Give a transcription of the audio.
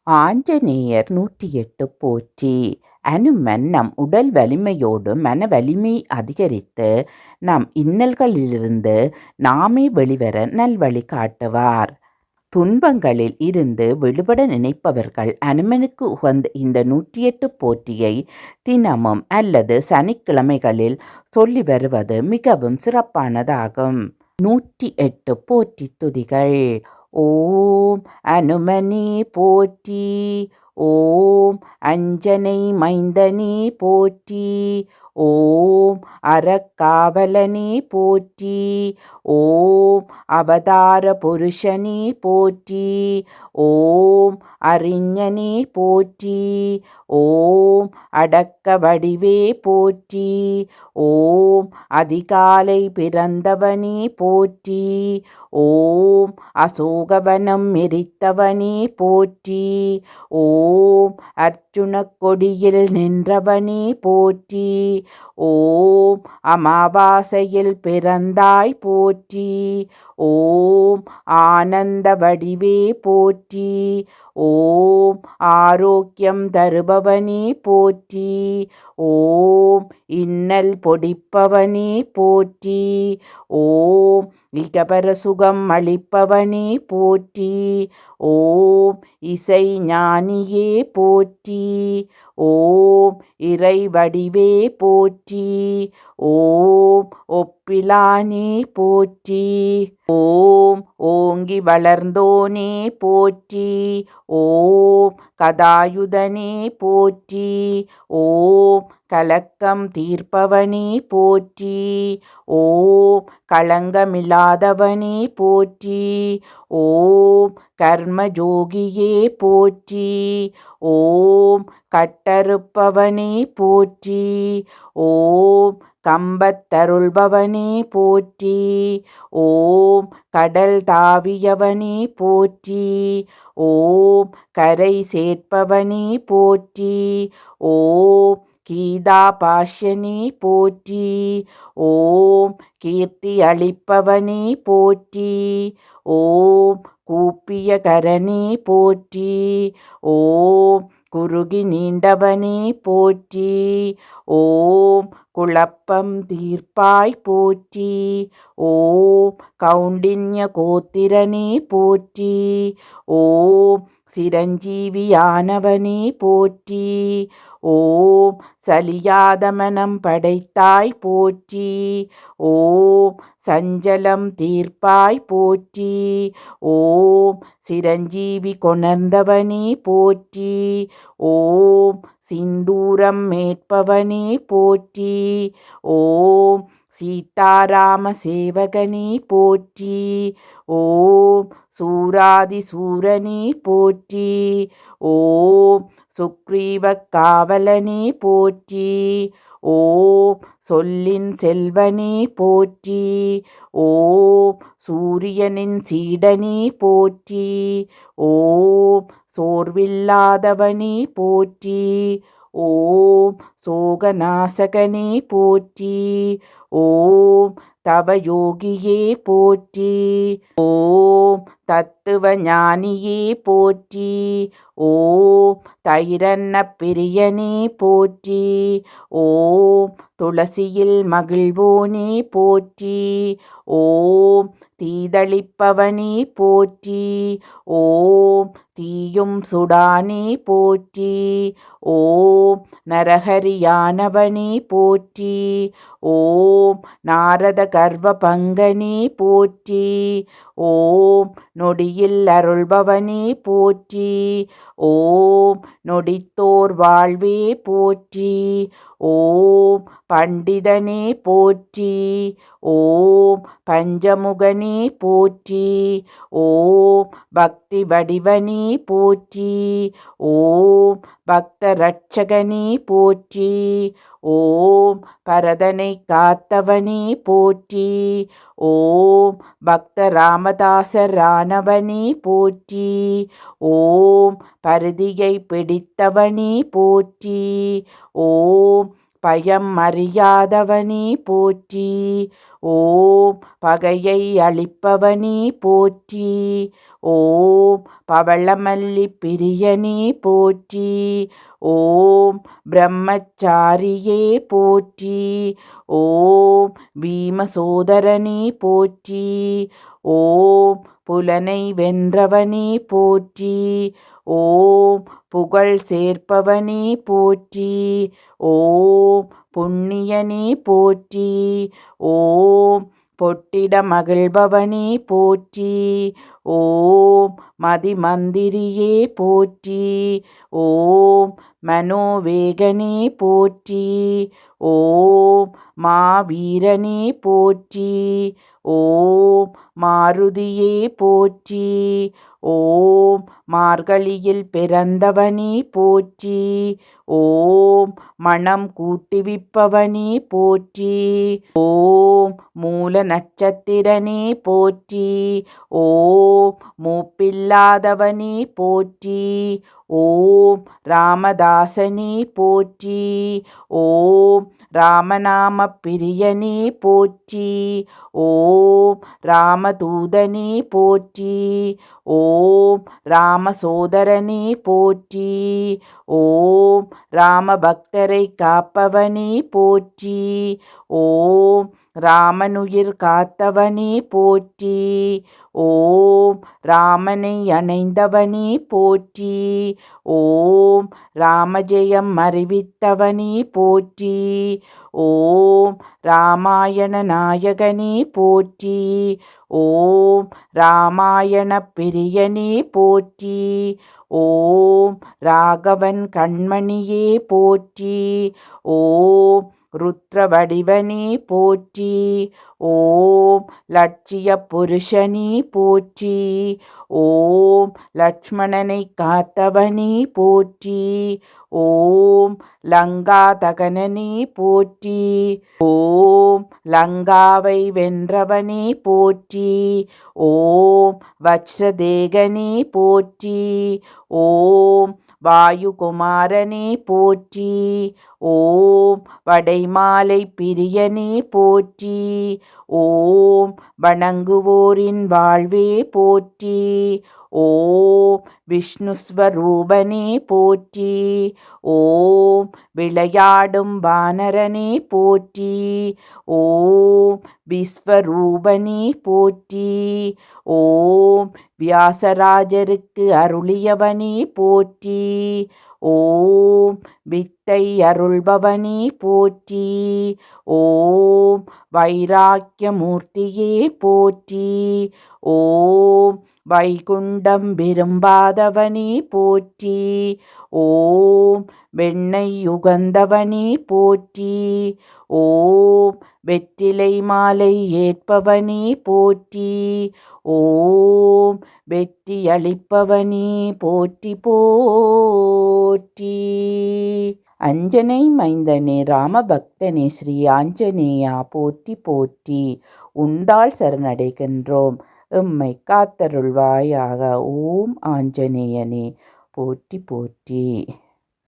ஆஞ்சநேயர் 108 போற்றி. அனுமன் நம் உடல் வலிமையோடு மன வலிமை அதிகரித்து நம் இன்னல்களிலிருந்து நாமே வெளிவர நல்வழி காட்டுவார். துன்பங்களில் இருந்து விடுபட நினைப்பவர்கள் அனுமனுக்கு உகந்த இந்த 108 போற்றியை தினமும் அல்லது சனிக்கிழமைகளில் சொல்லி வருவது மிகவும் சிறப்பானதாகும். 108 போற்றி துதிகள். ஓம் அனுமனே போற்றி. ஓம் அஞ்சனை மைந்தனே போற்றி. ஓம் அறக்காவலனே போற்றி. ஓம் அவதார புருஷனே போற்றி. ஓம் அறிஞனே போற்றி. ஓம் அடக்க வடிவே போற்றி. ஓம் அதிகாலை பிறந்தவனே போற்றி. ஓம் அசோகவனம் எரித்தவனே போற்றி. ஓம் அர்ஜுனக் கொடியில் நின்றவனே போற்றி. ஓம் அமாவாசையில் பிறந்தாய் போற்றி. ஓம் ஆனந்த வடிவே போற்றி. ஓம் ஆரோக்கியம் தருபவனே போற்றி. ஓம் இன்னல் பொடிப்பவனே போற்றி. ஓம் இகபர சுகம் அளிப்பவனே போற்றி. ஓம் இசை ஞானியே போற்றி. ஓம் இறை வடிவே போற்றி. ஓம் ஒப்பிலானே போற்றி. ஓம் ஓங்கி வளர்ந்தோனே போற்றி. ஓம் கதாயுதனே போற்றி. ஓம் கலக்கம் தீர்ப்பவனே போற்றி. ஓம் களங்கமில்லாதவனே போற்றி. ஓம் கர்மஜோகியே போற்றி. ஓம் கட்டறுப்பவனே போற்றி. ஓம் கம்பத்தருள்பவனே போற்றி. ஓம் கடல் தாவியவனே போற்றி. ஓம் கரை சேர்ப்பவனே போற்றி. ஓம் கீதா பாஷ்யனே போற்றி. ஓம் கீர்த்தி அளிப்பவனே போற்றி. ஓம் கூப்பிய கரனே போற்றி. ஓம் குறுகி நீண்டவனே போற்றி. ஓம் குழப்பம் தீர்ப்பாய் போற்றி. ஓம் கௌண்டின்ய கோத்திரனே போற்றி. ஓம் சிரஞ்சீவியானவனே போற்றி. ஓம் சலியாத மனம் படைத்தாய் போற்றி. ஓம் சஞ்சலம் தீர்ப்பாய் போற்றி. ஓம் சிரஞ்சீவி கொணர்ந்தவனே போற்றி. ஓம் சிந்தூரம் மேற்பவனே போற்றி. ஓம் சீதாராம சேவகனே போற்றி. ஓம் சூராதி சூரனே போற்றி. ஓம் சுக்ரீவ காவலனே போற்றி. ஓம் சொல்லின் செல்வனே போற்றி. ஓம் சூரியனின் சீடனே போற்றி. ஓம் சோர்வில்லாதவனே போற்றி. ஓம் சோகநாசகனே போற்றி. ஓம் தவயோகியே போற்றி. ஓம் தத்துவ ஞானியே போற்றி. ஓம் தைரன்ன பிரியனே போற்றி. ஓம் துளசியில் மகிழ்வோனே போற்றி. ஓம் தீதளிப்பவனே போற்றி. ஓம் தீயும் சுடானே போற்றி. ஓம் நரஹரியானவனே போற்றி. ஓம் நாரத கர்வ பங்கனே போற்றி. ஓம் நொடியில் அருள்பவனே போற்றி. ஓம் நொடித்தோர் வாழ்வே போற்றி. ஓம் பண்டிதனே போற்றி. ஓம் பஞ்சமுகனே போற்றி. ஓம் பக்தி வடிவனே போற்றி. ஓம் பக்த ரட்சகனே போற்றி. ஓம் பரதனை காத்தவனே போற்றி. ஓம் பக்த ராமதாசரானவனே போற்றி. ஓம் பரிதியை பிடித்தவனே போற்றி. ஓம் பயம் அறியாதவனே போற்றி. ஓம் பகையை அழிப்பவனே போற்றி. ஓம் பவளமல்லி பிரியனே போற்றி. ஓம் பிரம்மச்சாரியே போற்றி. ஓம் பீமசோதரனே போற்றி. ஓம் புலனை வென்றவனே போற்றி. ஓம் புகழ் சேர்ப்பவனே போற்றி. ஓம் புண்ணியனே போற்றி. ஓம் பொட்டிட மகிழ்பவனே போற்றி. ஓம் மதிமந்திரியே போற்றி. ஓம் மனோவேகனே போற்றி. ஓம் மாவீரனே போற்றி. ஓம் மாருதியே போற்றி. ஓம் மார்கழியில் பிறந்தவனே போற்றி. ஓம் மனம் கூட்டுவிப்பவனே போற்றி. ஓம் மூல நட்சத்திரனே போற்றி. ஓம் மூப்பில்லாதவனே போற்றி. ஓம் ராமதாசனே போற்றி. ஓம் ராமநாம பிரியனே போற்றி. ஓம் ராமதூதனே போற்றி. ஓம் ராமசோதரனே போற்றி. ஓம் ராமபக்தரை காப்பவனே போற்றி. ஓம் ராமனுயிர் காத்தவனே போற்றி. ஓம் ராமனை அணைந்தவனே போற்றி. ஓம் ராமஜெயம் அறிவித்தவனே போற்றி. ஓம் ராமாயண நாயகனே போற்றி. ஓம் ராமாயண பிரியனே போற்றி. ஓம் ராகவன் கண்மணியே போற்றி. ஓம் ருத்ர வடிவனே போற்றி. ஓம் லட்சிய புருஷனே போற்றி. ஓம் லக்ஷ்மணனை காத்தவனே போற்றி. ஓம் லங்கா தகனனே போற்றி. ஓம் லங்காவை வென்றவனே போற்றி. ஓம் வஜ்ரதேகனே போற்றி. ஓம் வாயுகுமாரனே போற்றி. ஓம் வடைமாலை பிரியனே போற்றி. ஓம் வணங்குவோரின் வாழ்வே போற்றி. ஓம் விஷ்ணுஸ்வரூபனே போற்றி. ஓம் விளையாடும் வானரனே போற்றி. ஓம் விஸ்வரூபனே போற்றி. ஓம் வியாசராஜருக்கு அருளியவனே போற்றி. ஓம் வித்தை அருள்பவனே போற்றி. ஓம் வைராக்கியமூர்த்தியே போற்றி. ஓம் வைகுண்டம் விரும்பாதவனே போற்றி. ஓம் வெண்ணை யுகந்தவனே போற்றி. ஓம் வெற்றிலை மாலை ஏற்பவனே போற்றி. ஓம் வெற்றி அளிப்பவனே போற்றி போற்றி. அஞ்சனை மைந்தனே ராமபக்தனே ஸ்ரீ ஆஞ்சநேயா போற்றி போற்றி. உண்டால் சரணடைகின்றோம், எம்மை காத்தருள்வாயாக. ஓம் ஆஞ்சநேயனே போற்றி போற்றி.